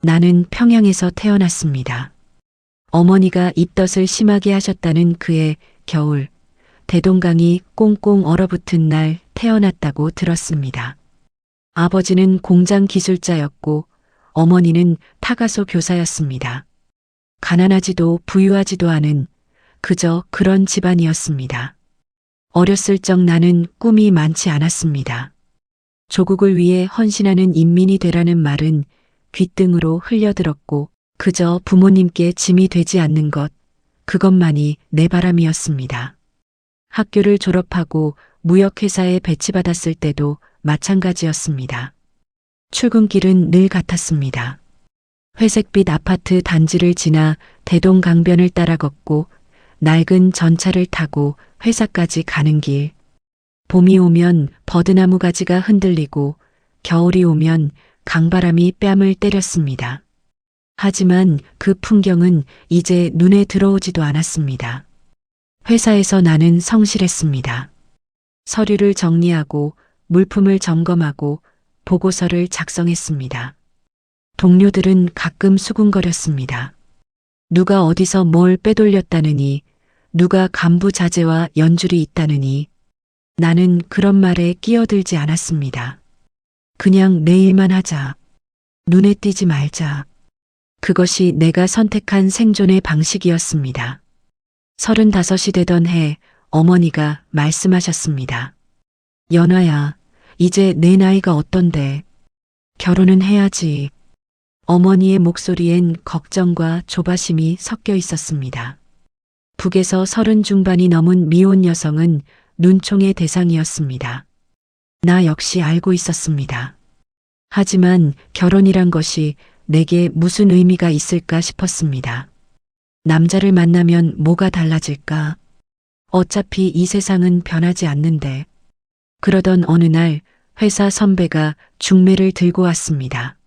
나는 평양에서 태어났습니다. 어머니가 입덧을 심하게 하셨다는 그해 겨울, 대동강이 꽁꽁 얼어붙은 날 태어났다고 들었습니다. 아버지는 공장 기술자였고 어머니는 타가소 교사였습니다. 가난하지도 부유하지도 않은 그저 그런 집안이었습니다. 어렸을 적 나는 꿈이 많지 않았습니다. 조국을 위해 헌신하는 인민이 되라는 말은 귓등으로 흘려들었고 그저 부모님께 짐이 되지 않는 것, 그것만이 내 바람이었습니다. 학교를 졸업하고 무역회사에 배치받았을 때도 마찬가지였습니다. 출근길은 늘 같았습니다. 회색빛 아파트 단지를 지나 대동강변을 따라 걷고 낡은 전차를 타고 회사까지 가는 길. 봄이 오면 버드나무 가지가 흔들리고 겨울이 오면 강바람이 뺨을 때렸습니다. 하지만 그 풍경은 이제 눈에 들어오지도 않았습니다. 회사에서 나는 성실했습니다. 서류를 정리하고 물품을 점검하고 보고서를 작성했습니다. 동료들은 가끔 수군거렸습니다. 누가 어디서 뭘 빼돌렸다느니, 누가 간부 자제와 연줄이 있다느니, 나는 그런 말에 끼어들지 않았습니다. 그냥 내 일만 하자. 눈에 띄지 말자. 그것이 내가 선택한 생존의 방식이었습니다. 35이 되던 해 어머니가 말씀하셨습니다. 연아야, 이제 내 나이가 어떤데? 결혼은 해야지. 어머니의 목소리엔 걱정과 조바심이 섞여 있었습니다. 북에서 30 중반이 넘은 미혼 여성은 눈총의 대상이었습니다. 나 역시 알고 있었습니다. 하지만 결혼이란 것이 내게 무슨 의미가 있을까 싶었습니다. 남자를 만나면 뭐가 달라질까? 어차피 이 세상은 변하지 않는데. 그러던 어느 날 회사 선배가 중매를 들고 왔습니다.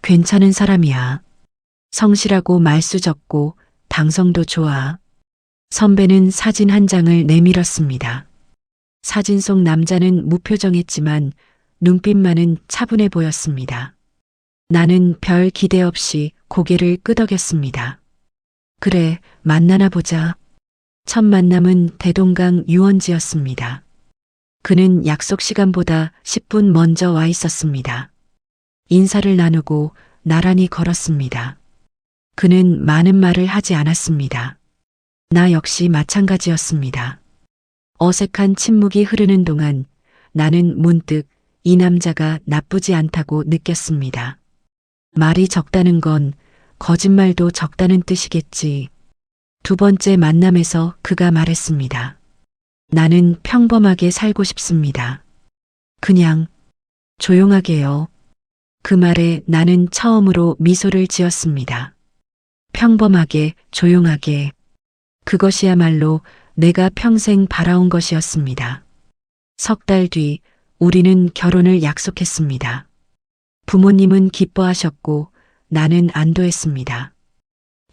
괜찮은 사람이야. 성실하고 말수 적고 당성도 좋아. 선배는 사진 한 장을 내밀었습니다. 사진 속 남자는 무표정했지만 눈빛만은 차분해 보였습니다. 나는 별 기대 없이 고개를 끄덕였습니다. 그래, 만나나 보자. 첫 만남은 대동강 유원지였습니다. 그는 약속 시간보다 10분 먼저 와 있었습니다. 인사를 나누고 나란히 걸었습니다. 그는 많은 말을 하지 않았습니다. 나 역시 마찬가지였습니다. 어색한 침묵이 흐르는 동안 나는 문득 이 남자가 나쁘지 않다고 느꼈습니다. 말이 적다는 건 거짓말도 적다는 뜻이겠지. 두 번째 만남에서 그가 말했습니다. 나는 평범하게 살고 싶습니다. 그냥 조용하게요. 그 말에 나는 처음으로 미소를 지었습니다. 평범하게, 조용하게. 그것이야말로 내가 평생 바라온 것이었습니다. 석 달 뒤 우리는 결혼을 약속했습니다. 부모님은 기뻐하셨고 나는 안도했습니다.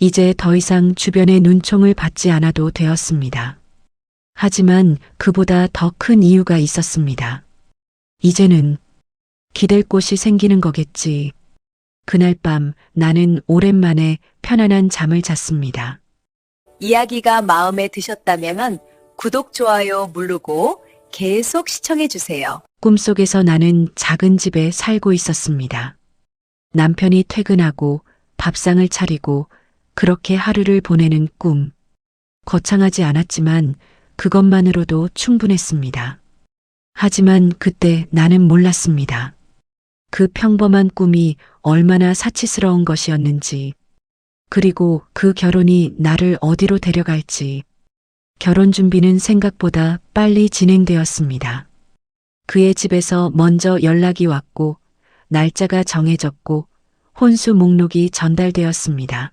이제 더 이상 주변의 눈총을 받지 않아도 되었습니다. 하지만 그보다 더 큰 이유가 있었습니다. 이제는 기댈 곳이 생기는 거겠지. 그날 밤 나는 오랜만에 편안한 잠을 잤습니다. 이야기가 마음에 드셨다면 구독, 좋아요 누르고 계속 시청해주세요. 꿈속에서 나는 작은 집에 살고 있었습니다. 남편이 퇴근하고 밥상을 차리고 그렇게 하루를 보내는 꿈. 거창하지 않았지만 그것만으로도 충분했습니다. 하지만 그때 나는 몰랐습니다. 그 평범한 꿈이 얼마나 사치스러운 것이었는지, 그리고 그 결혼이 나를 어디로 데려갈지. 결혼 준비는 생각보다 빨리 진행되었습니다. 그의 집에서 먼저 연락이 왔고, 날짜가 정해졌고, 혼수 목록이 전달되었습니다.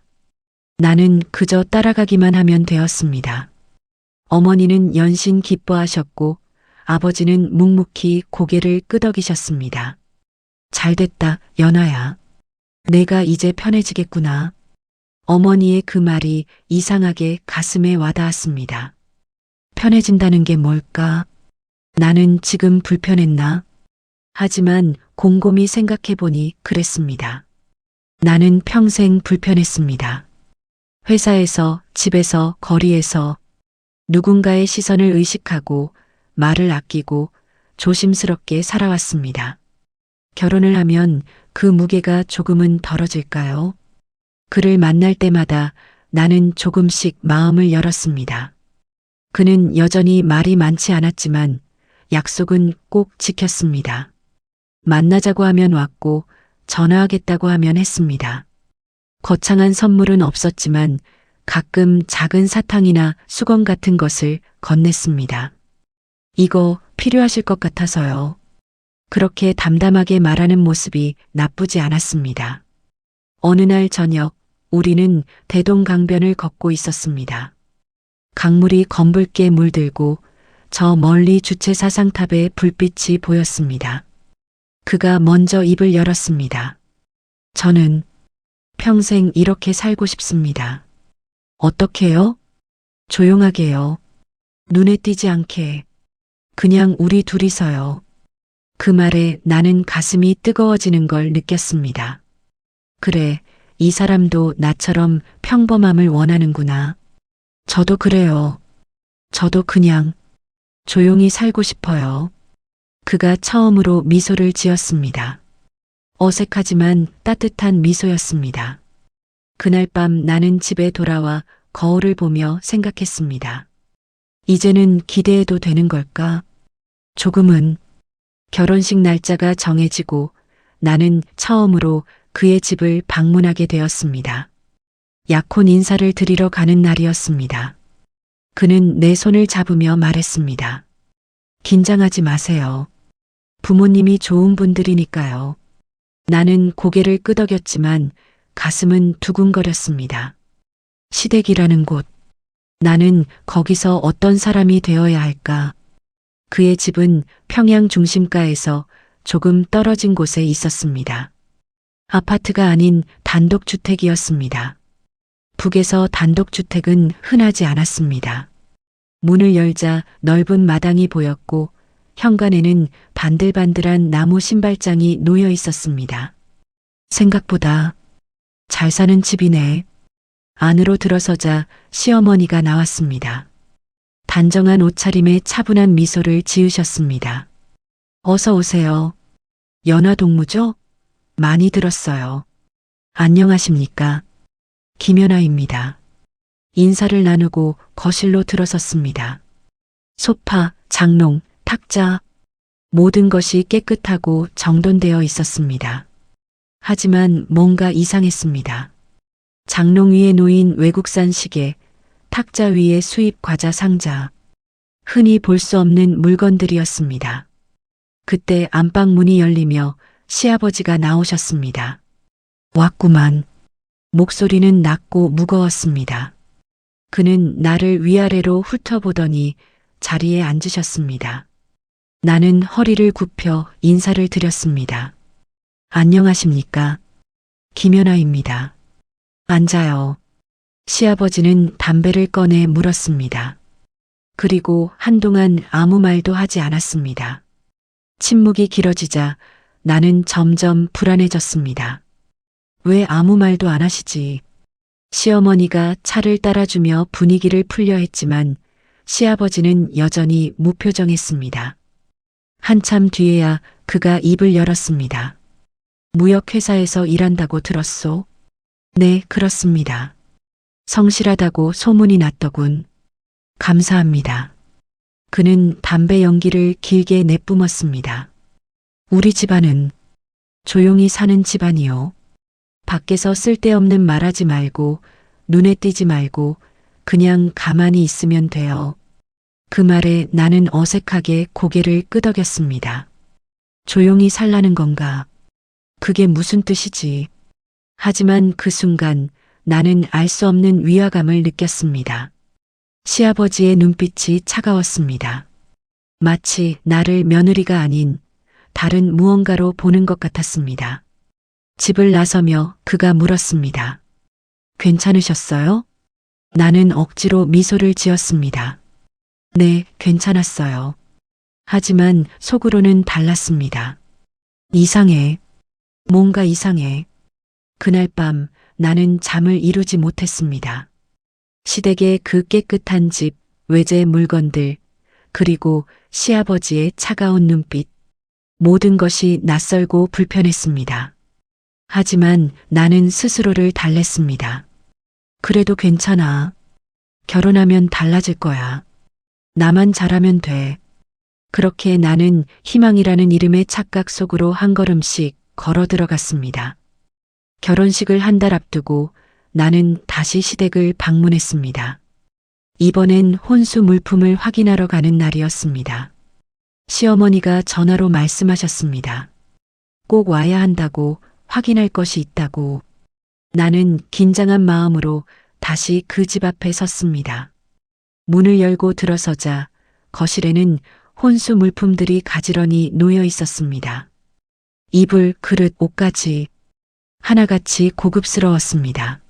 나는 그저 따라가기만 하면 되었습니다. 어머니는 연신 기뻐하셨고, 아버지는 묵묵히 고개를 끄덕이셨습니다. 잘됐다, 연아야. 내가 이제 편해지겠구나. 어머니의 그 말이 이상하게 가슴에 와닿았습니다. 편해진다는 게 뭘까? 나는 지금 불편했나? 하지만 곰곰이 생각해보니 그랬습니다. 나는 평생 불편했습니다. 회사에서, 집에서, 거리에서 누군가의 시선을 의식하고 말을 아끼고 조심스럽게 살아왔습니다. 결혼을 하면 그 무게가 조금은 덜어질까요? 그를 만날 때마다 나는 조금씩 마음을 열었습니다. 그는 여전히 말이 많지 않았지만 약속은 꼭 지켰습니다. 만나자고 하면 왔고 전화하겠다고 하면 했습니다. 거창한 선물은 없었지만 가끔 작은 사탕이나 수건 같은 것을 건넸습니다. 이거 필요하실 것 같아서요. 그렇게 담담하게 말하는 모습이 나쁘지 않았습니다. 어느 날 저녁, 우리는 대동강변을 걷고 있었습니다. 강물이 검붉게 물들고 저 멀리 주체 사상탑의 불빛이 보였습니다. 그가 먼저 입을 열었습니다. 저는 평생 이렇게 살고 싶습니다. 어떻게요? 조용하게요. 눈에 띄지 않게. 그냥 우리 둘이서요. 그 말에 나는 가슴이 뜨거워지는 걸 느꼈습니다. 그래, 이 사람도 나처럼 평범함을 원하는구나. 저도 그래요. 저도 그냥 조용히 살고 싶어요. 그가 처음으로 미소를 지었습니다. 어색하지만 따뜻한 미소였습니다. 그날 밤 나는 집에 돌아와 거울을 보며 생각했습니다. 이제는 기대해도 되는 걸까? 조금은. 결혼식 날짜가 정해지고 나는 처음으로 그의 집을 방문하게 되었습니다. 약혼 인사를 드리러 가는 날이었습니다. 그는 내 손을 잡으며 말했습니다. 긴장하지 마세요. 부모님이 좋은 분들이니까요. 나는 고개를 끄덕였지만 가슴은 두근거렸습니다. 시댁이라는 곳. 나는 거기서 어떤 사람이 되어야 할까? 그의 집은 평양 중심가에서 조금 떨어진 곳에 있었습니다. 아파트가 아닌 단독주택이었습니다. 북에서 단독주택은 흔하지 않았습니다. 문을 열자 넓은 마당이 보였고 현관에는 반들반들한 나무 신발장이 놓여 있었습니다. 생각보다 잘 사는 집이네. 안으로 들어서자 시어머니가 나왔습니다. 단정한 옷차림에 차분한 미소를 지으셨습니다. 어서 오세요. 연화동무죠? 많이 들었어요. 안녕하십니까? 김연아입니다. 인사를 나누고 거실로 들어섰습니다. 소파, 장롱, 탁자, 모든 것이 깨끗하고 정돈되어 있었습니다. 하지만 뭔가 이상했습니다. 장롱 위에 놓인 외국산 시계, 탁자 위에 수입 과자 상자, 흔히 볼 수 없는 물건들이었습니다. 그때 안방 문이 열리며 시아버지가 나오셨습니다. 왔구만. 목소리는 낮고 무거웠습니다. 그는 나를 위아래로 훑어보더니 자리에 앉으셨습니다. 나는 허리를 굽혀 인사를 드렸습니다. 안녕하십니까? 김연아입니다. 앉아요. 시아버지는 담배를 꺼내 물었습니다. 그리고 한동안 아무 말도 하지 않았습니다. 침묵이 길어지자 나는 점점 불안해졌습니다. 왜 아무 말도 안 하시지? 시어머니가 차를 따라주며 분위기를 풀려 했지만 시아버지는 여전히 무표정했습니다. 한참 뒤에야 그가 입을 열었습니다. 무역회사에서 일한다고 들었소? 네, 그렇습니다. 성실하다고 소문이 났더군. 감사합니다. 그는 담배 연기를 길게 내뿜었습니다. 우리 집안은 조용히 사는 집안이요. 밖에서 쓸데없는 말하지 말고 눈에 띄지 말고 그냥 가만히 있으면 돼요. 그 말에 나는 어색하게 고개를 끄덕였습니다. 조용히 살라는 건가? 그게 무슨 뜻이지? 하지만 그 순간 나는 알 수 없는 위화감을 느꼈습니다. 시아버지의 눈빛이 차가웠습니다. 마치 나를 며느리가 아닌 다른 무언가로 보는 것 같았습니다. 집을 나서며 그가 물었습니다. 괜찮으셨어요? 나는 억지로 미소를 지었습니다. 네, 괜찮았어요. 하지만 속으로는 달랐습니다. 이상해. 뭔가 이상해. 그날 밤 나는 잠을 이루지 못했습니다. 시댁의 그 깨끗한 집, 외제 물건들, 그리고 시아버지의 차가운 눈빛, 모든 것이 낯설고 불편했습니다. 하지만 나는 스스로를 달랬습니다. 그래도 괜찮아. 결혼하면 달라질 거야. 나만 잘하면 돼. 그렇게 나는 희망이라는 이름의 착각 속으로 한 걸음씩 걸어 들어갔습니다. 결혼식을 한 달 앞두고 나는 다시 시댁을 방문했습니다. 이번엔 혼수 물품을 확인하러 가는 날이었습니다. 시어머니가 전화로 말씀하셨습니다. 꼭 와야 한다고, 확인할 것이 있다고. 나는 긴장한 마음으로 다시 그 집 앞에 섰습니다. 문을 열고 들어서자 거실에는 혼수 물품들이 가지런히 놓여 있었습니다. 이불, 그릇, 옷까지 하나같이 고급스러웠습니다.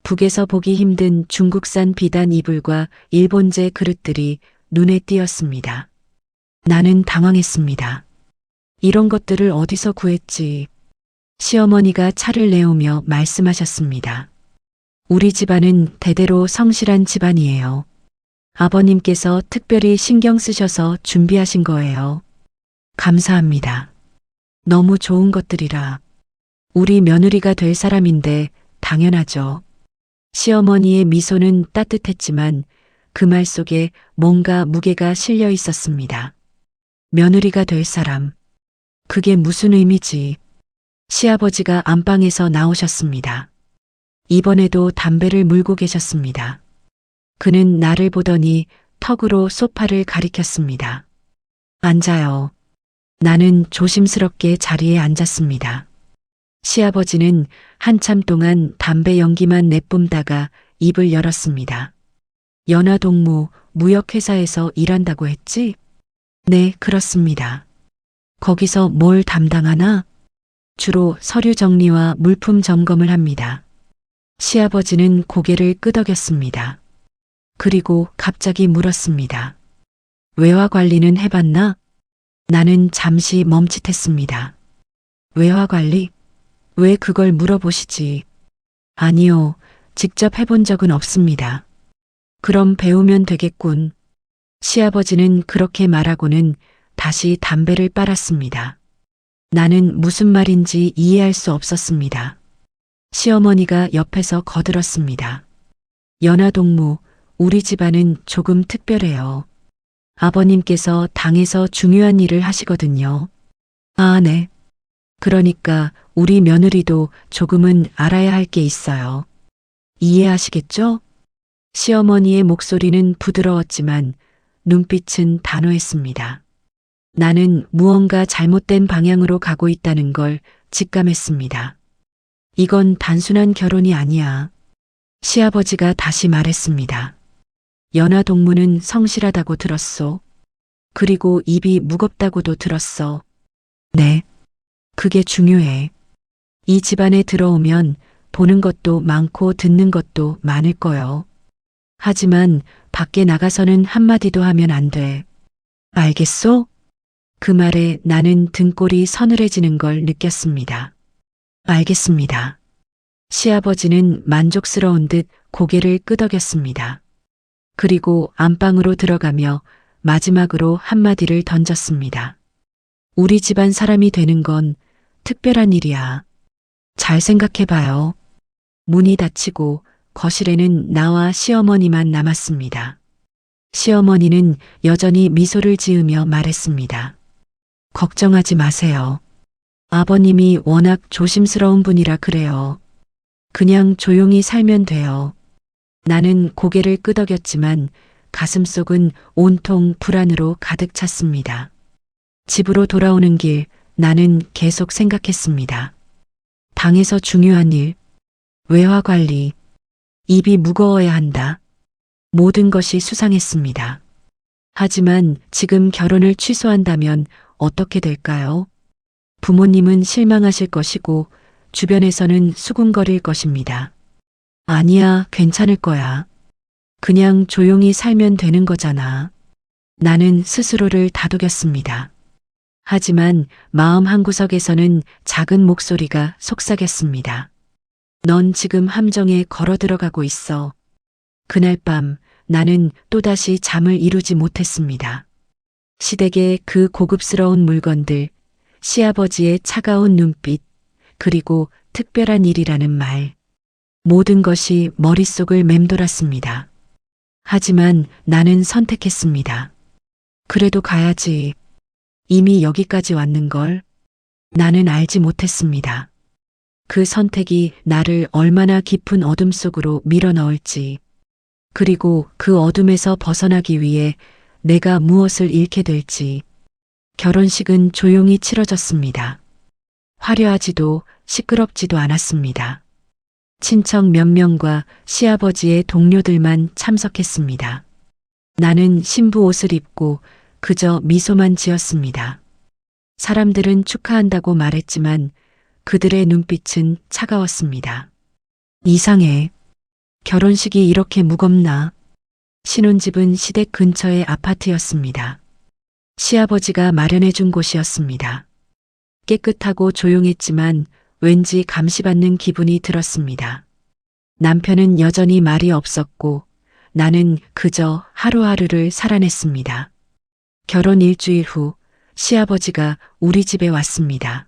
북에서 보기 힘든 중국산 비단 이불과 일본제 그릇들이 눈에 띄었습니다. 나는 당황했습니다. 이런 것들을 어디서 구했지? 시어머니가 차를 내오며 말씀하셨습니다. 우리 집안은 대대로 성실한 집안이에요. 아버님께서 특별히 신경 쓰셔서 준비하신 거예요. 감사합니다. 너무 좋은 것들이라. 우리 며느리가 될 사람인데 당연하죠. 시어머니의 미소는 따뜻했지만 그 말 속에 뭔가 무게가 실려 있었습니다. 며느리가 될 사람. 그게 무슨 의미지? 시아버지가 안방에서 나오셨습니다. 이번에도 담배를 물고 계셨습니다. 그는 나를 보더니 턱으로 소파를 가리켰습니다. 앉아요. 나는 조심스럽게 자리에 앉았습니다. 시아버지는 한참 동안 담배 연기만 내뿜다가 입을 열었습니다. 연화동무 무역회사에서 일한다고 했지? 네, 그렇습니다. 거기서 뭘 담당하나? 주로 서류 정리와 물품 점검을 합니다. 시아버지는 고개를 끄덕였습니다. 그리고 갑자기 물었습니다. 외화 관리는 해봤나? 나는 잠시 멈칫했습니다. 외화 관리? 왜 그걸 물어보시지? 아니요, 직접 해본 적은 없습니다. 그럼 배우면 되겠군. 시아버지는 그렇게 말하고는 다시 담배를 빨았습니다. 나는 무슨 말인지 이해할 수 없었습니다. 시어머니가 옆에서 거들었습니다. 연화동무, 우리 집안은 조금 특별해요. 아버님께서 당에서 중요한 일을 하시거든요. 아, 네. 그러니까 우리 며느리도 조금은 알아야 할 게 있어요. 이해하시겠죠? 시어머니의 목소리는 부드러웠지만 눈빛은 단호했습니다. 나는 무언가 잘못된 방향으로 가고 있다는 걸 직감했습니다. 이건 단순한 결혼이 아니야. 시아버지가 다시 말했습니다. 연화동무는 성실하다고 들었소. 그리고 입이 무겁다고도 들었어. 네. 그게 중요해. 이 집안에 들어오면 보는 것도 많고 듣는 것도 많을 거요. 하지만 밖에 나가서는 한마디도 하면 안 돼. 알겠소? 그 말에 나는 등골이 서늘해지는 걸 느꼈습니다. 알겠습니다. 시아버지는 만족스러운 듯 고개를 끄덕였습니다. 그리고 안방으로 들어가며 마지막으로 한마디를 던졌습니다. 우리 집안 사람이 되는 건 특별한 일이야. 잘 생각해봐요. 문이 닫히고 거실에는 나와 시어머니만 남았습니다. 시어머니는 여전히 미소를 지으며 말했습니다. 걱정하지 마세요. 아버님이 워낙 조심스러운 분이라 그래요. 그냥 조용히 살면 돼요. 나는 고개를 끄덕였지만 가슴속은 온통 불안으로 가득 찼습니다. 집으로 돌아오는 길 나는 계속 생각했습니다. 방에서 중요한 일, 외화 관리, 입이 무거워야 한다. 모든 것이 수상했습니다. 하지만 지금 결혼을 취소한다면 어떻게 될까요? 부모님은 실망하실 것이고 주변에서는 수군거릴 것입니다. 아니야, 괜찮을 거야. 그냥 조용히 살면 되는 거잖아. 나는 스스로를 다독였습니다. 하지만 마음 한구석에서는 작은 목소리가 속삭였습니다. 넌 지금 함정에 걸어 들어가고 있어. 그날 밤 나는 또다시 잠을 이루지 못했습니다. 시댁의 그 고급스러운 물건들, 시아버지의 차가운 눈빛, 그리고 특별한 일이라는 말. 모든 것이 머릿속을 맴돌았습니다. 하지만 나는 선택했습니다. 그래도 가야지. 이미 여기까지 왔는걸. 나는 알지 못했습니다. 그 선택이 나를 얼마나 깊은 어둠 속으로 밀어넣을지, 그리고 그 어둠에서 벗어나기 위해 내가 무엇을 잃게 될지. 결혼식은 조용히 치러졌습니다. 화려하지도 시끄럽지도 않았습니다. 친척 몇 명과 시아버지의 동료들만 참석했습니다. 나는 신부 옷을 입고 그저 미소만 지었습니다. 사람들은 축하한다고 말했지만 그들의 눈빛은 차가웠습니다. 이상해. 결혼식이 이렇게 무겁나? 신혼집은 시댁 근처의 아파트였습니다. 시아버지가 마련해준 곳이었습니다. 깨끗하고 조용했지만 왠지 감시받는 기분이 들었습니다. 남편은 여전히 말이 없었고 나는 그저 하루하루를 살아냈습니다. 결혼 일주일 후 시아버지가 우리 집에 왔습니다.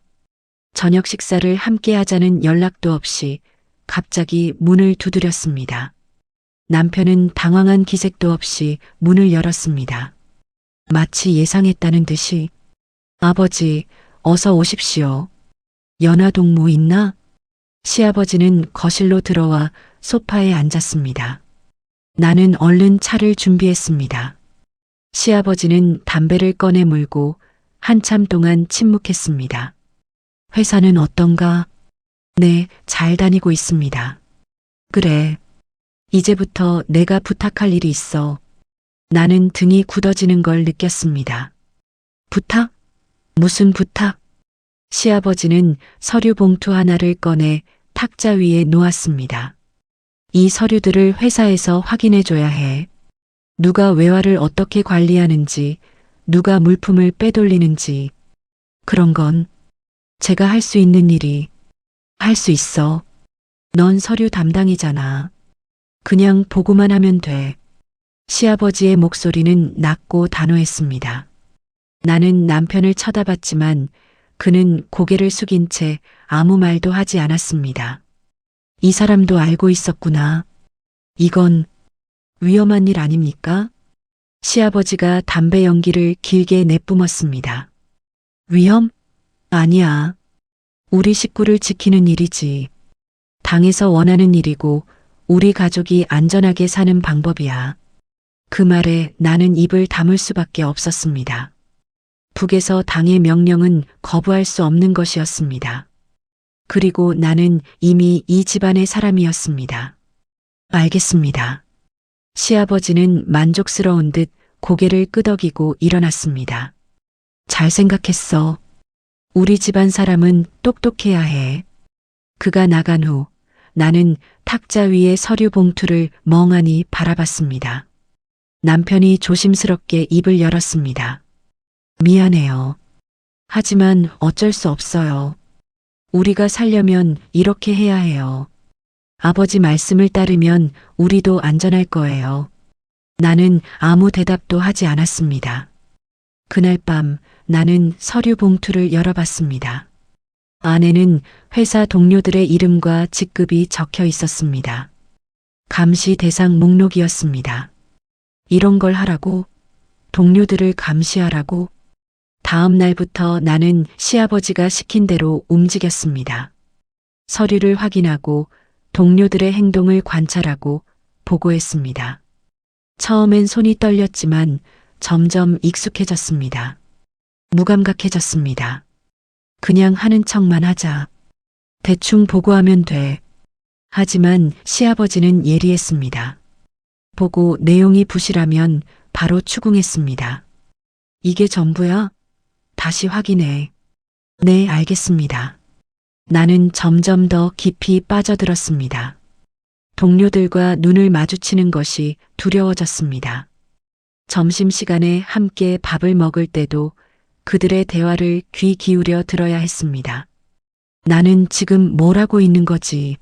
저녁 식사를 함께 하자는 연락도 없이 갑자기 문을 두드렸습니다. 남편은 당황한 기색도 없이 문을 열었습니다. 마치 예상했다는 듯이 아버지, 어서 오십시오. 연화동무 있나? 시아버지는 거실로 들어와 소파에 앉았습니다. 나는 얼른 차를 준비했습니다. 시아버지는 담배를 꺼내 물고 한참 동안 침묵했습니다. 회사는 어떤가? 네, 잘 다니고 있습니다. 그래. 이제부터 내가 부탁할 일이 있어. 나는 등이 굳어지는 걸 느꼈습니다. 부탁? 무슨 부탁? 시아버지는 서류 봉투 하나를 꺼내 탁자 위에 놓았습니다. 이 서류들을 회사에서 확인해 줘야 해. 누가 외화를 어떻게 관리하는지, 누가 물품을 빼돌리는지. 그런 건 제가 할 수 있는 일이 할 수 있어. 넌 서류 담당이잖아. 그냥 보고만 하면 돼. 시아버지의 목소리는 낮고 단호했습니다. 나는 남편을 쳐다봤지만 그는 고개를 숙인 채 아무 말도 하지 않았습니다. 이 사람도 알고 있었구나. 이건 위험한 일 아닙니까? 시아버지가 담배 연기를 길게 내뿜었습니다. 위험? 아니야. 우리 식구를 지키는 일이지. 당에서 원하는 일이고 우리 가족이 안전하게 사는 방법이야. 그 말에 나는 입을 다물 수밖에 없었습니다. 북에서 당의 명령은 거부할 수 없는 것이었습니다. 그리고 나는 이미 이 집안의 사람이었습니다. 알겠습니다. 시아버지는 만족스러운 듯 고개를 끄덕이고 일어났습니다. 잘 생각했어. 우리 집안 사람은 똑똑해야 해. 그가 나간 후 나는 탁자 위의 서류 봉투를 멍하니 바라봤습니다. 남편이 조심스럽게 입을 열었습니다. 미안해요. 하지만 어쩔 수 없어요. 우리가 살려면 이렇게 해야 해요. 아버지 말씀을 따르면 우리도 안전할 거예요. 나는 아무 대답도 하지 않았습니다. 그날 밤 나는 서류 봉투를 열어봤습니다. 안에는 회사 동료들의 이름과 직급이 적혀 있었습니다. 감시 대상 목록이었습니다. 이런 걸 하라고? 동료들을 감시하라고? 다음 날부터 나는 시아버지가 시킨 대로 움직였습니다. 서류를 확인하고 동료들의 행동을 관찰하고 보고했습니다. 처음엔 손이 떨렸지만 점점 익숙해졌습니다. 무감각해졌습니다. 그냥 하는 척만 하자. 대충 보고하면 돼. 하지만 시아버지는 예리했습니다. 보고 내용이 부실하면 바로 추궁했습니다. 이게 전부야? 다시 확인해. 네, 알겠습니다. 나는 점점 더 깊이 빠져들었습니다. 동료들과 눈을 마주치는 것이 두려워졌습니다. 점심시간에 함께 밥을 먹을 때도 그들의 대화를 귀 기울여 들어야 했습니다. 나는 지금 뭘 하고 있는 거지?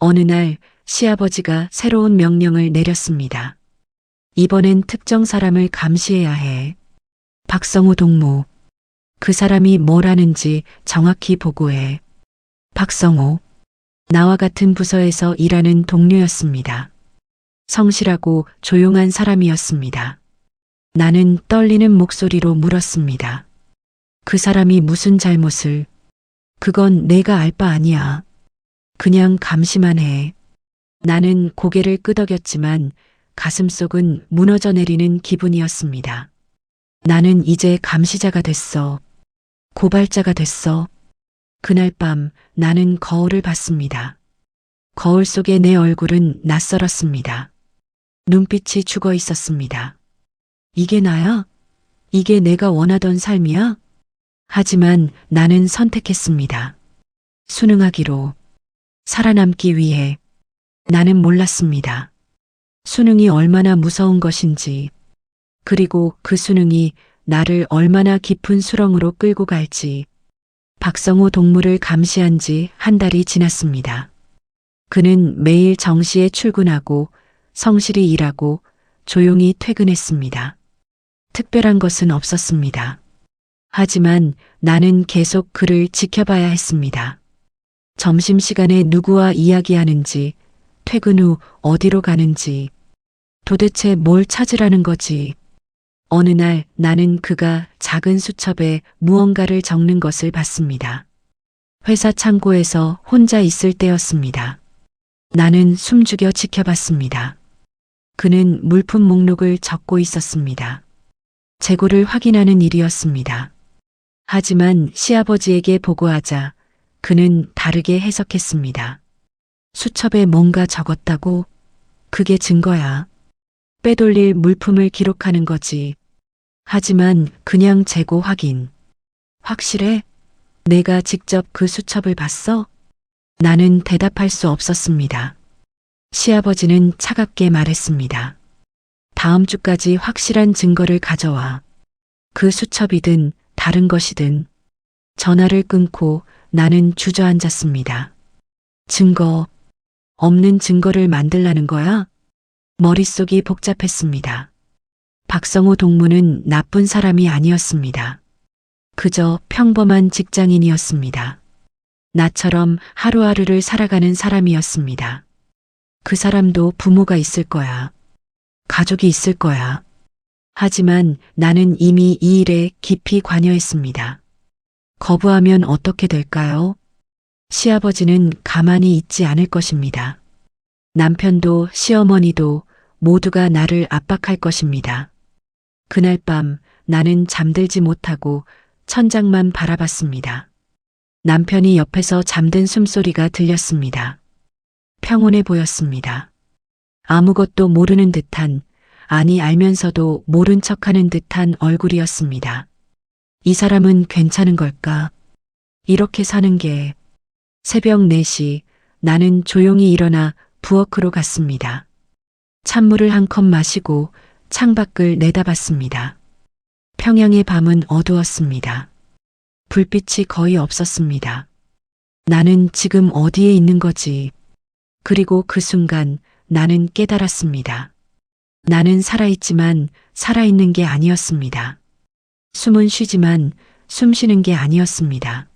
어느 날 시아버지가 새로운 명령을 내렸습니다. 이번엔 특정 사람을 감시해야 해. 박성우 동무. 그 사람이 뭘 하는지 정확히 보고해. 박성우. 나와 같은 부서에서 일하는 동료였습니다. 성실하고 조용한 사람이었습니다. 나는 떨리는 목소리로 물었습니다. 그 사람이 무슨 잘못을? 그건 내가 알 바 아니야. 그냥 감시만 해. 나는 고개를 끄덕였지만 가슴속은 무너져 내리는 기분이었습니다. 나는 이제 감시자가 됐어. 고발자가 됐어. 그날 밤 나는 거울을 봤습니다. 거울 속에 내 얼굴은 낯설었습니다. 눈빛이 죽어 있었습니다. 이게 나야? 이게 내가 원하던 삶이야? 하지만 나는 선택했습니다. 순응하기로. 살아남기 위해. 나는 몰랐습니다. 수능이 얼마나 무서운 것인지, 그리고 그 수능이 나를 얼마나 깊은 수렁으로 끌고 갈지. 박성우 동무를 감시한 지 한 달이 지났습니다. 그는 매일 정시에 출근하고 성실히 일하고 조용히 퇴근했습니다. 특별한 것은 없었습니다. 하지만 나는 계속 그를 지켜봐야 했습니다. 점심시간에 누구와 이야기하는지, 퇴근 후 어디로 가는지, 도대체 뭘 찾으라는 거지. 어느 날 나는 그가 작은 수첩에 무언가를 적는 것을 봤습니다. 회사 창고에서 혼자 있을 때였습니다. 나는 숨죽여 지켜봤습니다. 그는 물품 목록을 적고 있었습니다. 재고를 확인하는 일이었습니다. 하지만 시아버지에게 보고하자 그는 다르게 해석했습니다. 수첩에 뭔가 적었다고? 그게 증거야. 빼돌릴 물품을 기록하는 거지. 하지만 그냥 재고 확인. 확실해? 내가 직접 그 수첩을 봤어? 나는 대답할 수 없었습니다. 시아버지는 차갑게 말했습니다. 다음 주까지 확실한 증거를 가져와. 그 수첩이든 다른 것이든. 전화를 끊고 나는 주저앉았습니다. 증거. 없는 증거를 만들라는 거야? 머릿속이 복잡했습니다. 박성우 동무는 나쁜 사람이 아니었습니다. 그저 평범한 직장인이었습니다. 나처럼 하루하루를 살아가는 사람이었습니다. 그 사람도 부모가 있을 거야. 가족이 있을 거야. 하지만 나는 이미 이 일에 깊이 관여했습니다. 거부하면 어떻게 될까요? 시아버지는 가만히 있지 않을 것입니다. 남편도 시어머니도 모두가 나를 압박할 것입니다. 그날 밤 나는 잠들지 못하고 천장만 바라봤습니다. 남편이 옆에서 잠든 숨소리가 들렸습니다. 평온해 보였습니다. 아무것도 모르는 듯한, 아니 알면서도 모른 척하는 듯한 얼굴이었습니다. 이 사람은 괜찮은 걸까? 이렇게 사는 게. 새벽 4시 나는 조용히 일어나 부엌으로 갔습니다. 찬물을 한 컵 마시고 창밖을 내다봤습니다. 평양의 밤은 어두웠습니다. 불빛이 거의 없었습니다. 나는 지금 어디에 있는 거지? 그리고 그 순간 나는 깨달았습니다. 나는 살아있지만 살아있는 게 아니었습니다. 숨은 쉬지만 숨 쉬는 게 아니었습니다.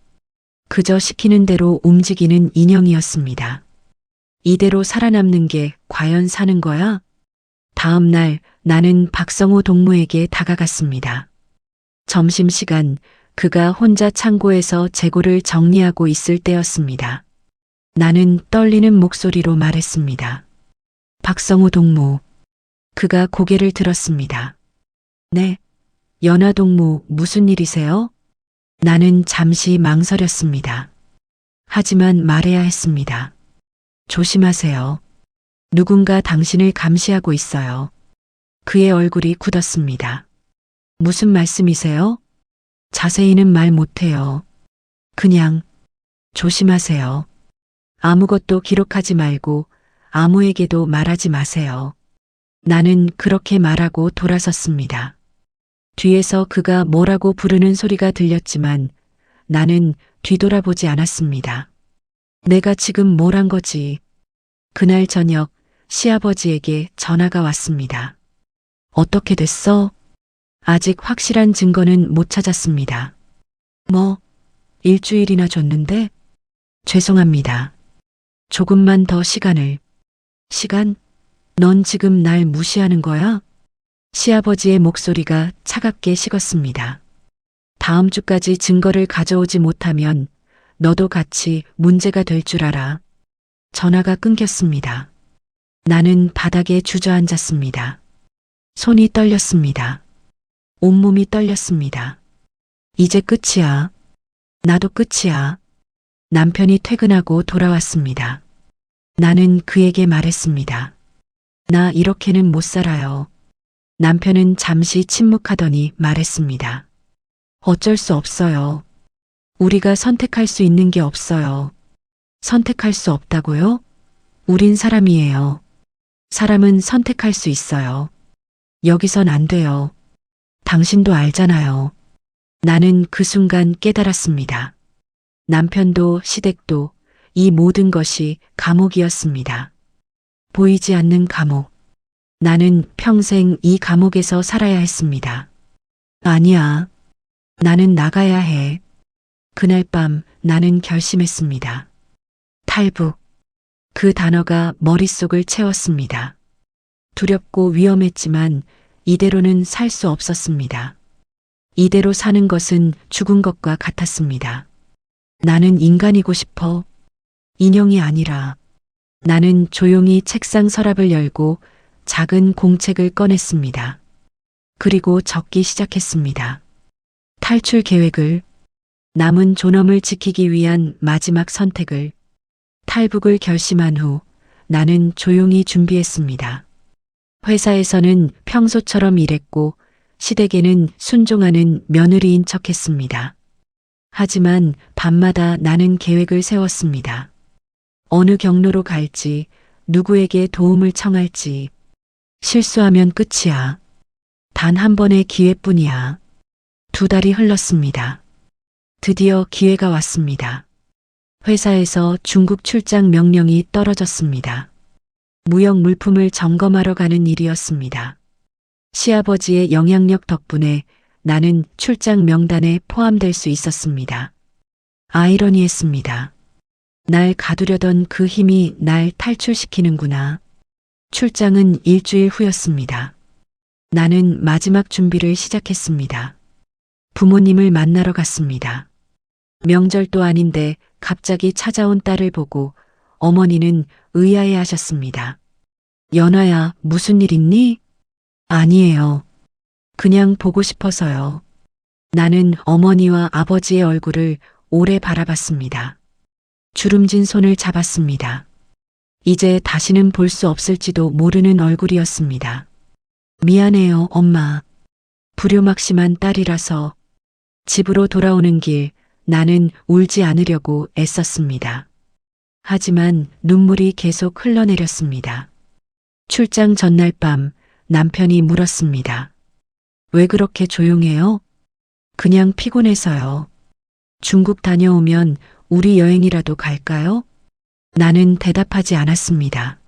그저 시키는 대로 움직이는 인형이었습니다. 이대로 살아남는 게 과연 사는 거야? 다음 날 나는 박성우 동무에게 다가갔습니다. 점심시간 그가 혼자 창고에서 재고를 정리하고 있을 때였습니다. 나는 떨리는 목소리로 말했습니다. 박성우 동무. 그가 고개를 들었습니다. 네. 연하 동무 무슨 일이세요? 나는 잠시 망설였습니다. 하지만 말해야 했습니다. 조심하세요. 누군가 당신을 감시하고 있어요. 그의 얼굴이 굳었습니다. 무슨 말씀이세요? 자세히는 말 못해요. 그냥 조심하세요. 아무것도 기록하지 말고 아무에게도 말하지 마세요. 나는 그렇게 말하고 돌아섰습니다. 뒤에서 그가 뭐라고 부르는 소리가 들렸지만 나는 뒤돌아보지 않았습니다. 내가 지금 뭘 한 거지? 그날 저녁 시아버지에게 전화가 왔습니다. 어떻게 됐어? 아직 확실한 증거는 못 찾았습니다. 뭐, 일주일이나 줬는데? 죄송합니다. 조금만 더 시간을. 시간? 넌 지금 날 무시하는 거야? 시아버지의 목소리가 차갑게 식었습니다. 다음 주까지 증거를 가져오지 못하면 너도 같이 문제가 될 줄 알아. 전화가 끊겼습니다. 나는 바닥에 주저앉았습니다. 손이 떨렸습니다. 온몸이 떨렸습니다. 이제 끝이야. 나도 끝이야. 남편이 퇴근하고 돌아왔습니다. 나는 그에게 말했습니다. 나 이렇게는 못 살아요. 남편은 잠시 침묵하더니 말했습니다. 어쩔 수 없어요. 우리가 선택할 수 있는 게 없어요. 선택할 수 없다고요? 우린 사람이에요. 사람은 선택할 수 있어요. 여기선 안 돼요. 당신도 알잖아요. 나는 그 순간 깨달았습니다. 남편도 시댁도 이 모든 것이 감옥이었습니다. 보이지 않는 감옥. 나는 평생 이 감옥에서 살아야 했습니다. 아니야. 나는 나가야 해. 그날 밤 나는 결심했습니다. 탈북. 그 단어가 머릿속을 채웠습니다. 두렵고 위험했지만 이대로는 살 수 없었습니다. 이대로 사는 것은 죽은 것과 같았습니다. 나는 인간이고 싶어. 인형이 아니라. 나는 조용히 책상 서랍을 열고 작은 공책을 꺼냈습니다. 그리고 적기 시작했습니다. 탈출 계획을, 남은 존엄을 지키기 위한 마지막 선택을, 탈북을 결심한 후 나는 조용히 준비했습니다. 회사에서는 평소처럼 일했고 시댁에는 순종하는 며느리인 척했습니다. 하지만 밤마다 나는 계획을 세웠습니다. 어느 경로로 갈지, 누구에게 도움을 청할지. 실수하면 끝이야. 단 한 번의 기회뿐이야. 2달이 흘렀습니다. 드디어 기회가 왔습니다. 회사에서 중국 출장 명령이 떨어졌습니다. 무역 물품을 점검하러 가는 일이었습니다. 시아버지의 영향력 덕분에 나는 출장 명단에 포함될 수 있었습니다. 아이러니했습니다. 날 가두려던 그 힘이 날 탈출시키는구나. 출장은 일주일 후였습니다. 나는 마지막 준비를 시작했습니다. 부모님을 만나러 갔습니다. 명절도 아닌데 갑자기 찾아온 딸을 보고 어머니는 의아해 하셨습니다. 연아야, 무슨 일 있니? 아니에요. 그냥 보고 싶어서요. 나는 어머니와 아버지의 얼굴을 오래 바라봤습니다. 주름진 손을 잡았습니다. 이제 다시는 볼 수 없을지도 모르는 얼굴이었습니다. 미안해요, 엄마. 불효막심한 딸이라서. 집으로 돌아오는 길 나는 울지 않으려고 애썼습니다. 하지만 눈물이 계속 흘러내렸습니다. 출장 전날 밤 남편이 물었습니다. 왜 그렇게 조용해요? 그냥 피곤해서요. 중국 다녀오면 우리 여행이라도 갈까요? 나는 대답하지 않았습니다.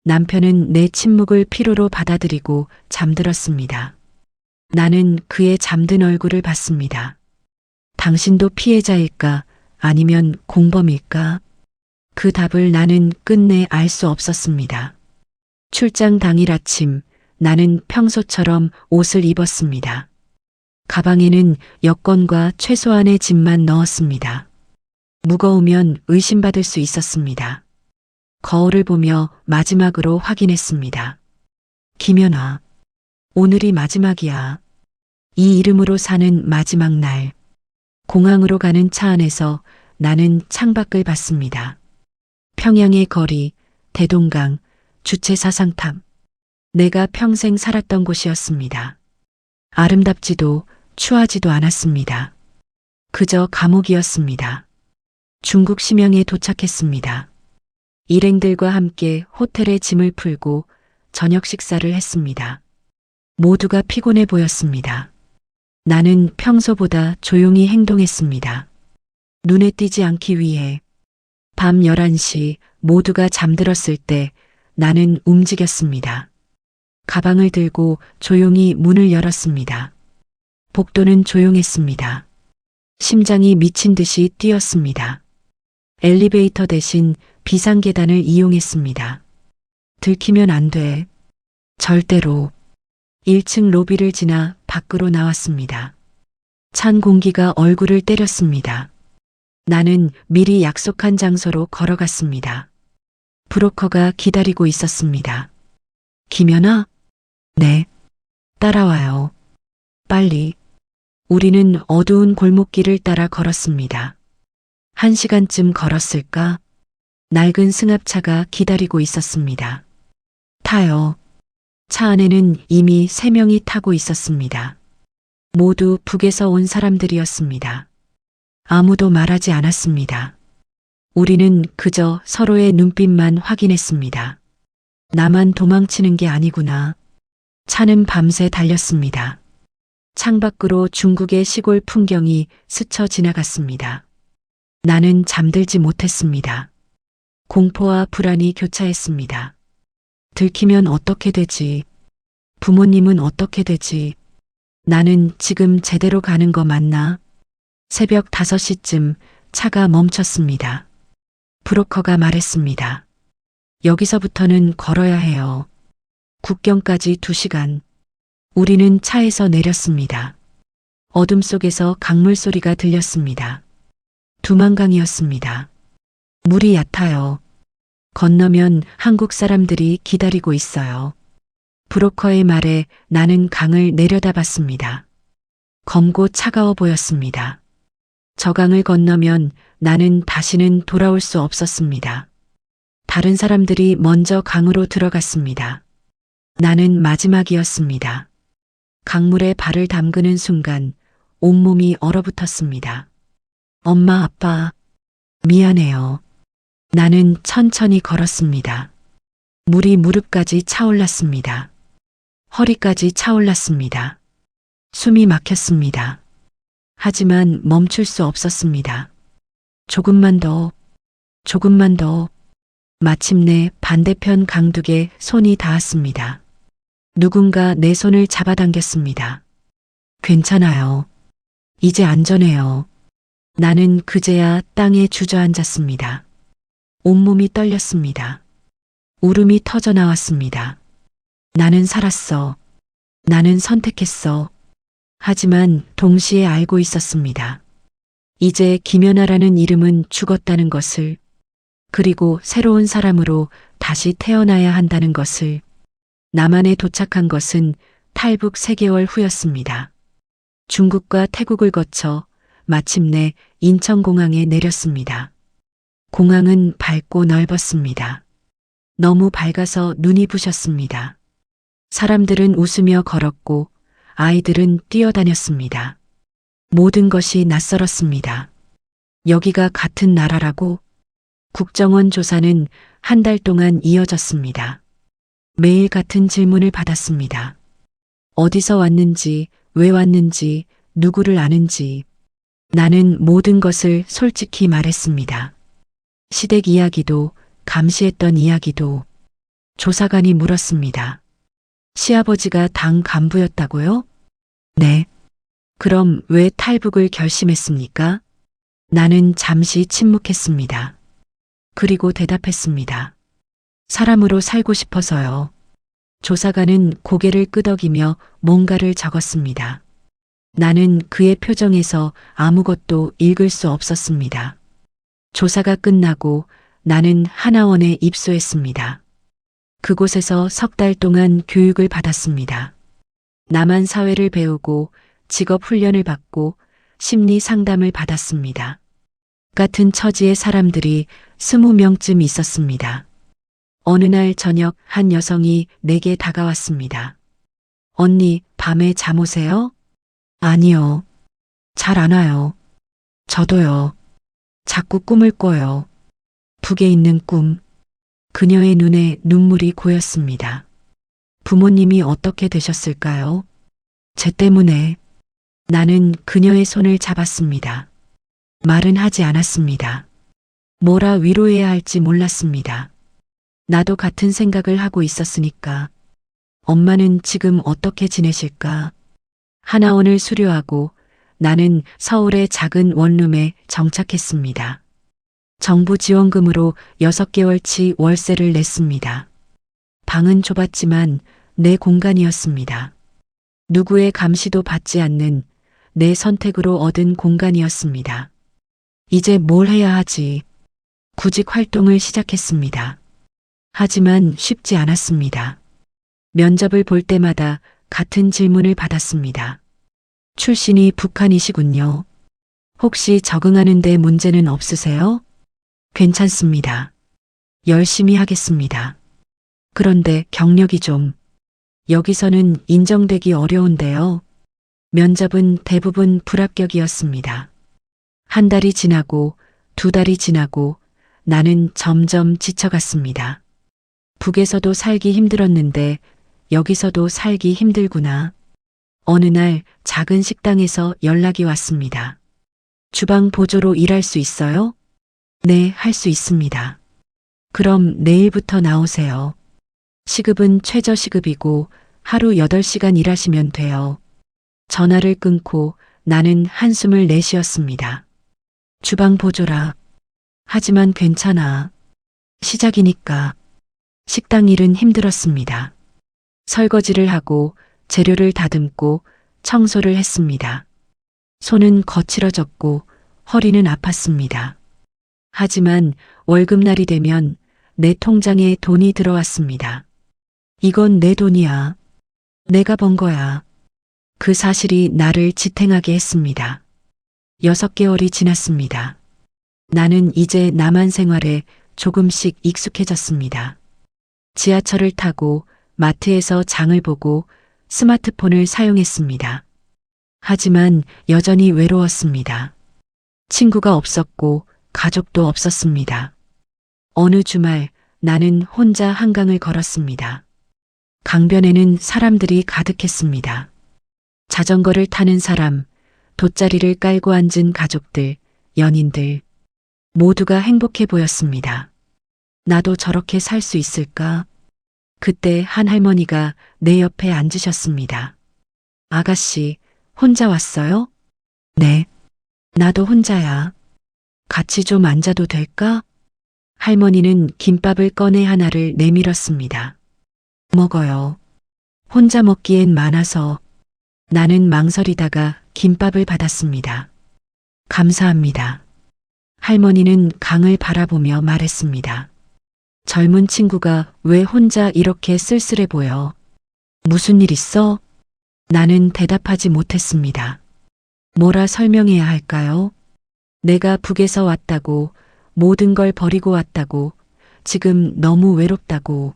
남편은 내 침묵을 피로로 받아들이고 잠들었습니다. 나는 그의 잠든 얼굴을 봤습니다. 당신도 피해자일까 아니면 공범일까? 그 답을 나는 끝내 알 수 없었습니다. 출장 당일 아침 나는 평소처럼 옷을 입었습니다. 가방에는 여권과 최소한의 짐만 넣었습니다. 무거우면 의심받을 수 있었습니다. 거울을 보며 마지막으로 확인했습니다. 김연아, 오늘이 마지막이야. 이 이름으로 사는 마지막 날. 공항으로 가는 차 안에서 나는 창밖을 봤습니다. 평양의 거리, 대동강, 주체사상탑. 내가 평생 살았던 곳이었습니다. 아름답지도 추하지도 않았습니다. 그저 감옥이었습니다. 중국 심양에 도착했습니다. 일행들과 함께 호텔에 짐을 풀고 저녁 식사를 했습니다. 모두가 피곤해 보였습니다. 나는 평소보다 조용히 행동했습니다. 눈에 띄지 않기 위해 밤 11시 모두가 잠들었을 때 나는 움직였습니다. 가방을 들고 조용히 문을 열었습니다. 복도는 조용했습니다. 심장이 미친 듯이 뛰었습니다. 엘리베이터 대신 비상계단을 이용했습니다. 들키면 안 돼. 절대로. 1층 로비를 지나 밖으로 나왔습니다. 찬 공기가 얼굴을 때렸습니다. 나는 미리 약속한 장소로 걸어갔습니다. 브로커가 기다리고 있었습니다. 김연아? 네. 따라와요. 빨리. 우리는 어두운 골목길을 따라 걸었습니다. 1시간쯤 걸었을까? 낡은 승합차가 기다리고 있었습니다. 타요. 차 안에는 이미 3명이 타고 있었습니다. 모두 북에서 온 사람들이었습니다. 아무도 말하지 않았습니다. 우리는 그저 서로의 눈빛만 확인했습니다. 나만 도망치는 게 아니구나. 차는 밤새 달렸습니다. 창밖으로 중국의 시골 풍경이 스쳐 지나갔습니다. 나는 잠들지 못했습니다. 공포와 불안이 교차했습니다. 들키면 어떻게 되지? 부모님은 어떻게 되지? 나는 지금 제대로 가는 거 맞나? 새벽 5시쯤 차가 멈췄습니다. 브로커가 말했습니다. 여기서부터는 걸어야 해요. 국경까지 2시간. 우리는 차에서 내렸습니다. 어둠 속에서 강물 소리가 들렸습니다. 두만강이었습니다. 물이 얕아요. 건너면 한국 사람들이 기다리고 있어요. 브로커의 말에 나는 강을 내려다봤습니다. 검고 차가워 보였습니다. 저 강을 건너면 나는 다시는 돌아올 수 없었습니다. 다른 사람들이 먼저 강으로 들어갔습니다. 나는 마지막이었습니다. 강물에 발을 담그는 순간 온몸이 얼어붙었습니다. 엄마, 아빠, 미안해요. 나는 천천히 걸었습니다. 물이 무릎까지 차올랐습니다. 허리까지 차올랐습니다. 숨이 막혔습니다. 하지만 멈출 수 없었습니다. 조금만 더, 조금만 더. 마침내 반대편 강둑에 손이 닿았습니다. 누군가 내 손을 잡아당겼습니다. 괜찮아요. 이제 안전해요. 나는 그제야 땅에 주저앉았습니다. 온몸이 떨렸습니다. 울음이 터져 나왔습니다. 나는 살았어. 나는 선택했어. 하지만 동시에 알고 있었습니다. 이제 김연아라는 이름은 죽었다는 것을, 그리고 새로운 사람으로 다시 태어나야 한다는 것을. 남한에 도착한 것은 탈북 3개월 후였습니다. 중국과 태국을 거쳐 마침내 인천공항에 내렸습니다. 공항은 밝고 넓었습니다. 너무 밝아서 눈이 부셨습니다. 사람들은 웃으며 걸었고 아이들은 뛰어다녔습니다. 모든 것이 낯설었습니다. 여기가 같은 나라라고? 국정원 조사는 1달 동안 이어졌습니다. 매일 같은 질문을 받았습니다. 어디서 왔는지, 왜 왔는지, 누구를 아는지. 나는 모든 것을 솔직히 말했습니다. 시댁 이야기도, 감시했던 이야기도. 조사관이 물었습니다. 시아버지가 당 간부였다고요? 네. 그럼 왜 탈북을 결심했습니까? 나는 잠시 침묵했습니다. 그리고 대답했습니다. 사람으로 살고 싶어서요. 조사관은 고개를 끄덕이며 뭔가를 적었습니다. 나는 그의 표정에서 아무것도 읽을 수 없었습니다. 조사가 끝나고 나는 하나원에 입소했습니다. 그곳에서 3달 동안 교육을 받았습니다. 남한 사회를 배우고 직업 훈련을 받고 심리 상담을 받았습니다. 같은 처지의 사람들이 20명쯤 있었습니다. 어느 날 저녁 한 여성이 내게 다가왔습니다. 언니, 밤에 잠 오세요? 아니요. 잘 안 와요. 저도요. 자꾸 꿈을 꿔요. 북에 있는 꿈. 그녀의 눈에 눈물이 고였습니다. 부모님이 어떻게 되셨을까요? 제 때문에. 나는 그녀의 손을 잡았습니다. 말은 하지 않았습니다. 뭐라 위로해야 할지 몰랐습니다. 나도 같은 생각을 하고 있었으니까. 엄마는 지금 어떻게 지내실까? 하나원을 수료하고 나는 서울의 작은 원룸에 정착했습니다. 정부 지원금으로 6개월치 월세를 냈습니다. 방은 좁았지만 내 공간이었습니다. 누구의 감시도 받지 않는 내 선택으로 얻은 공간이었습니다. 이제 뭘 해야 하지? 구직 활동을 시작했습니다. 하지만 쉽지 않았습니다. 면접을 볼 때마다 같은 질문을 받았습니다. 출신이 북한이시군요. 혹시 적응하는 데 문제는 없으세요? 괜찮습니다. 열심히 하겠습니다. 그런데 경력이 좀, 여기서는 인정되기 어려운데요. 면접은 대부분 불합격이었습니다. 한 달이 지나고 2달이 지나고 나는 점점 지쳐갔습니다. 북에서도 살기 힘들었는데 여기서도 살기 힘들구나. 어느 날 작은 식당에서 연락이 왔습니다. 주방 보조로 일할 수 있어요? 네, 할 수 있습니다. 그럼 내일부터 나오세요. 시급은 최저시급이고 하루 8시간 일하시면 돼요. 전화를 끊고 나는 한숨을 내쉬었습니다. 주방 보조라. 하지만 괜찮아. 시작이니까. 식당 일은 힘들었습니다. 설거지를 하고 재료를 다듬고 청소를 했습니다. 손은 거칠어졌고 허리는 아팠습니다. 하지만 월급날이 되면 내 통장에 돈이 들어왔습니다. 이건 내 돈이야. 내가 번 거야. 그 사실이 나를 지탱하게 했습니다. 6개월이 지났습니다. 나는 이제 남한 생활에 조금씩 익숙해졌습니다. 지하철을 타고 마트에서 장을 보고 스마트폰을 사용했습니다. 하지만 여전히 외로웠습니다. 친구가 없었고 가족도 없었습니다. 어느 주말 나는 혼자 한강을 걸었습니다. 강변에는 사람들이 가득했습니다. 자전거를 타는 사람, 돗자리를 깔고 앉은 가족들, 연인들, 모두가 행복해 보였습니다. 나도 저렇게 살 수 있을까? 그때 한 할머니가 내 옆에 앉으셨습니다. 아가씨, 혼자 왔어요? 네. 나도 혼자야. 같이 좀 앉아도 될까? 할머니는 김밥을 꺼내 하나를 내밀었습니다. 먹어요. 혼자 먹기엔 많아서. 나는 망설이다가 김밥을 받았습니다. 감사합니다. 할머니는 강을 바라보며 말했습니다. 젊은 친구가 왜 혼자 이렇게 쓸쓸해 보여? 무슨 일 있어? 나는 대답하지 못했습니다. 뭐라 설명해야 할까요? 내가 북에서 왔다고, 모든 걸 버리고 왔다고, 지금 너무 외롭다고.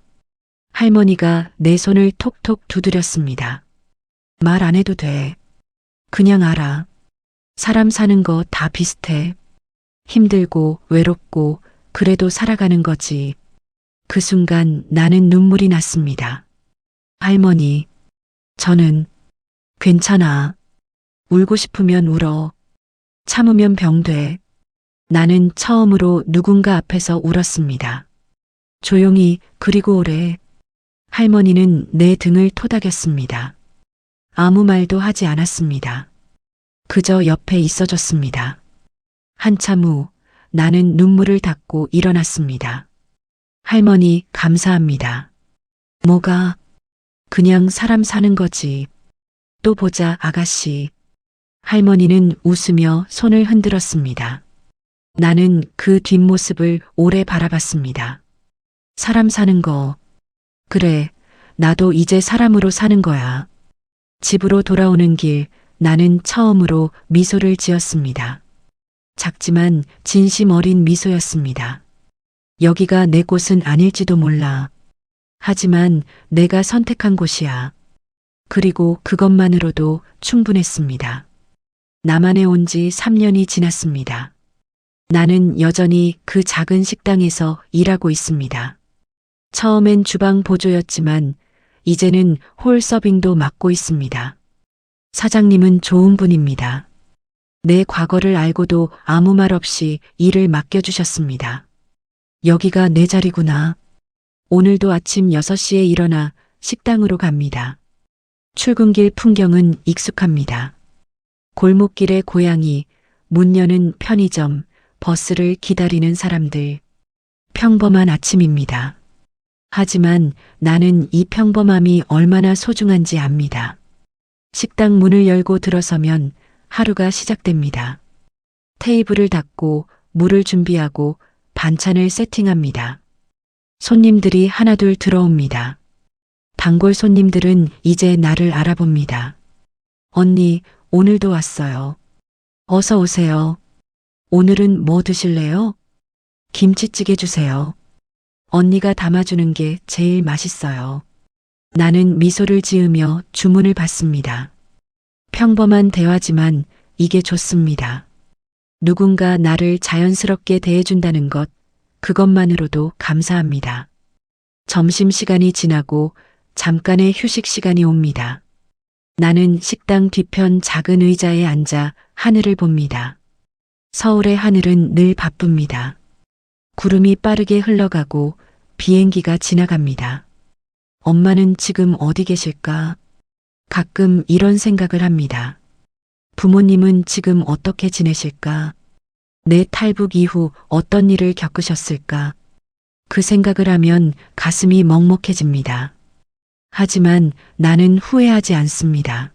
할머니가 내 손을 톡톡 두드렸습니다. 말 안 해도 돼. 그냥 알아. 사람 사는 거 다 비슷해. 힘들고 외롭고 그래도 살아가는 거지. 그 순간 나는 눈물이 났습니다. 할머니, 저는 괜찮아. 울고 싶으면 울어. 참으면 병돼. 나는 처음으로 누군가 앞에서 울었습니다. 조용히 그리고 오래. 할머니는 내 등을 토닥였습니다. 아무 말도 하지 않았습니다. 그저 옆에 있어줬습니다. 한참 후 나는 눈물을 닦고 일어났습니다. 할머니, 감사합니다. 뭐가? 그냥 사람 사는 거지. 또 보자, 아가씨. 할머니는 웃으며 손을 흔들었습니다. 나는 그 뒷모습을 오래 바라봤습니다. 사람 사는 거. 그래, 나도 이제 사람으로 사는 거야. 집으로 돌아오는 길, 나는 처음으로 미소를 지었습니다. 작지만 진심 어린 미소였습니다. 여기가 내 곳은 아닐지도 몰라. 하지만 내가 선택한 곳이야. 그리고 그것만으로도 충분했습니다. 남한에 온 지 3년이 지났습니다. 나는 여전히 그 작은 식당에서 일하고 있습니다. 처음엔 주방 보조였지만 이제는 홀 서빙도 맡고 있습니다. 사장님은 좋은 분입니다. 내 과거를 알고도 아무 말 없이 일을 맡겨주셨습니다. 여기가 내 자리구나. 오늘도 아침 6시에 일어나 식당으로 갑니다. 출근길 풍경은 익숙합니다. 골목길의 고양이, 문 여는 편의점, 버스를 기다리는 사람들. 평범한 아침입니다. 하지만 나는 이 평범함이 얼마나 소중한지 압니다. 식당 문을 열고 들어서면 하루가 시작됩니다. 테이블을 닦고 물을 준비하고 반찬을 세팅합니다. 손님들이 하나둘 들어옵니다. 단골 손님들은 이제 나를 알아봅니다. 언니, 오늘도 왔어요. 어서 오세요. 오늘은 뭐 드실래요? 김치찌개 주세요. 언니가 담아주는 게 제일 맛있어요. 나는 미소를 지으며 주문을 받습니다. 평범한 대화지만 이게 좋습니다. 누군가 나를 자연스럽게 대해준다는 것, 그것만으로도 감사합니다. 점심시간이 지나고 잠깐의 휴식 시간이 옵니다. 나는 식당 뒤편 작은 의자에 앉아 하늘을 봅니다. 서울의 하늘은 늘 바쁩니다. 구름이 빠르게 흘러가고 비행기가 지나갑니다. 엄마는 지금 어디 계실까? 가끔 이런 생각을 합니다. 부모님은 지금 어떻게 지내실까? 내 탈북 이후 어떤 일을 겪으셨을까? 그 생각을 하면 가슴이 먹먹해집니다. 하지만 나는 후회하지 않습니다.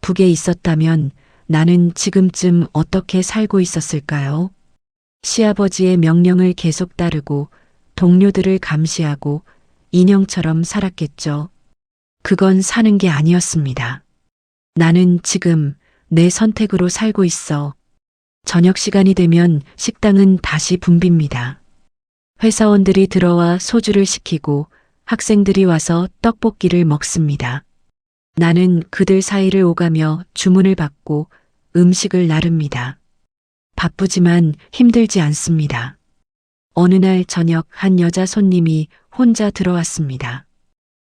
북에 있었다면 나는 지금쯤 어떻게 살고 있었을까요? 시아버지의 명령을 계속 따르고 동료들을 감시하고 인형처럼 살았겠죠. 그건 사는 게 아니었습니다. 나는 지금 내 선택으로 살고 있어. 저녁 시간이 되면 식당은 다시 붐빕니다. 회사원들이 들어와 소주를 시키고 학생들이 와서 떡볶이를 먹습니다. 나는 그들 사이를 오가며 주문을 받고 음식을 나릅니다. 바쁘지만 힘들지 않습니다. 어느 날 저녁 한 여자 손님이 혼자 들어왔습니다.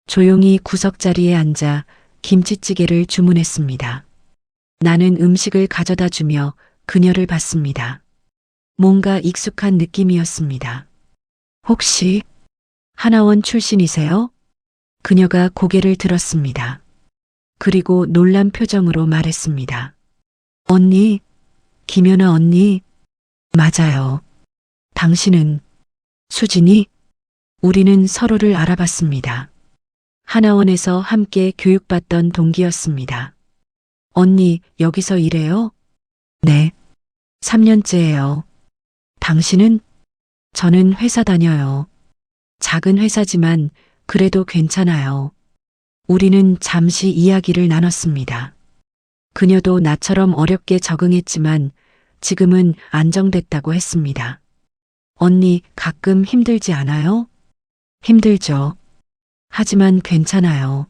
조용히 구석자리에 앉아 김치찌개를 주문했습니다. 나는 음식을 가져다 주며 그녀를 봤습니다. 뭔가 익숙한 느낌이었습니다. 혹시 하나원 출신이세요? 그녀가 고개를 들었습니다. 그리고 놀란 표정으로 말했습니다. 언니, 김연아 언니, 맞아요. 당신은 수진이? 우리는 서로를 알아봤습니다. 하나원에서 함께 교육받던 동기였습니다. 언니, 여기서 일해요? 네. 3년째예요. 당신은? 저는 회사 다녀요. 작은 회사지만 그래도 괜찮아요. 우리는 잠시 이야기를 나눴습니다. 그녀도 나처럼 어렵게 적응했지만 지금은 안정됐다고 했습니다. 언니, 가끔 힘들지 않아요? 힘들죠. 하지만 괜찮아요.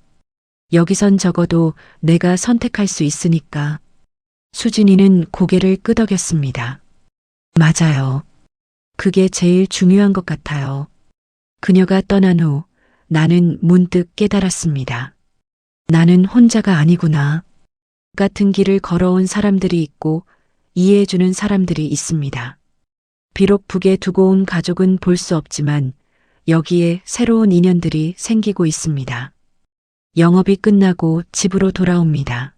여기선 적어도 내가 선택할 수 있으니까. 수진이는 고개를 끄덕였습니다. 맞아요. 그게 제일 중요한 것 같아요. 그녀가 떠난 후 나는 문득 깨달았습니다. 나는 혼자가 아니구나. 같은 길을 걸어온 사람들이 있고 이해해주는 사람들이 있습니다. 비록 북에 두고 온 가족은 볼 수 없지만 여기에 새로운 인연들이 생기고 있습니다. 영업이 끝나고 집으로 돌아옵니다.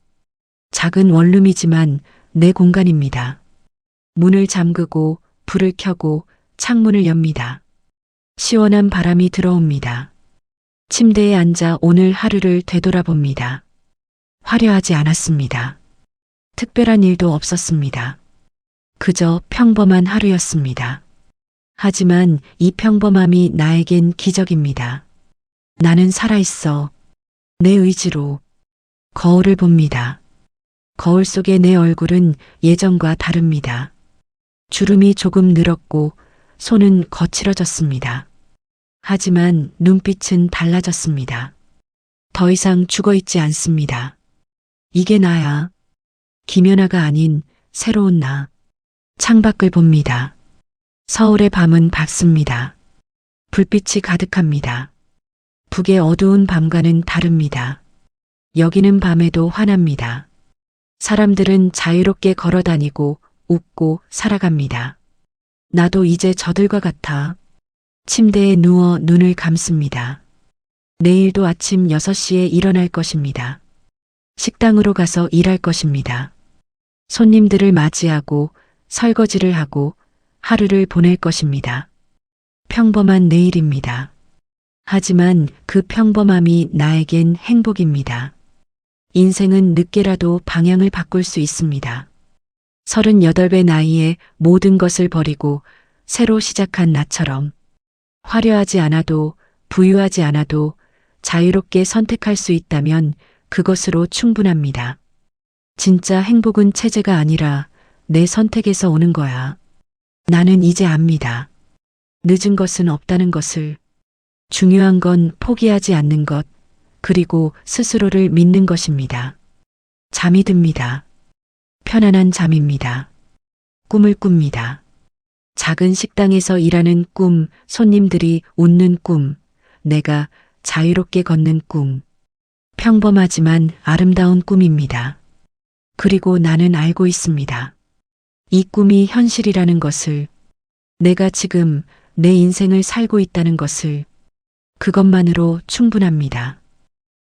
작은 원룸이지만 내 공간입니다. 문을 잠그고 불을 켜고 창문을 엽니다. 시원한 바람이 들어옵니다. 침대에 앉아 오늘 하루를 되돌아봅니다. 화려하지 않았습니다. 특별한 일도 없었습니다. 그저 평범한 하루였습니다. 하지만 이 평범함이 나에겐 기적입니다. 나는 살아있어. 내 의지로. 거울을 봅니다. 거울 속의 내 얼굴은 예전과 다릅니다. 주름이 조금 늘었고 손은 거칠어졌습니다. 하지만 눈빛은 달라졌습니다. 더 이상 죽어있지 않습니다. 이게 나야. 김연아가 아닌 새로운 나. 창밖을 봅니다. 서울의 밤은 밝습니다. 불빛이 가득합니다. 북의 어두운 밤과는 다릅니다. 여기는 밤에도 환합니다. 사람들은 자유롭게 걸어 다니고 웃고 살아갑니다. 나도 이제 저들과 같아. 침대에 누워 눈을 감습니다. 내일도 아침 6시에 일어날 것입니다. 식당으로 가서 일할 것입니다. 손님들을 맞이하고 설거지를 하고 하루를 보낼 것입니다. 평범한 내일입니다. 하지만 그 평범함이 나에겐 행복입니다. 인생은 늦게라도 방향을 바꿀 수 있습니다. 38의 나이에 모든 것을 버리고 새로 시작한 나처럼 화려하지 않아도 부유하지 않아도 자유롭게 선택할 수 있다면 그것으로 충분합니다. 진짜 행복은 체제가 아니라 내 선택에서 오는 거야. 나는 이제 압니다. 늦은 것은 없다는 것을. 중요한 건 포기하지 않는 것, 그리고 스스로를 믿는 것입니다. 잠이 듭니다. 편안한 잠입니다. 꿈을 꿉니다. 작은 식당에서 일하는 꿈, 손님들이 웃는 꿈, 내가 자유롭게 걷는 꿈. 평범하지만 아름다운 꿈입니다. 그리고 나는 알고 있습니다. 이 꿈이 현실이라는 것을, 내가 지금 내 인생을 살고 있다는 것을, 그것만으로 충분합니다.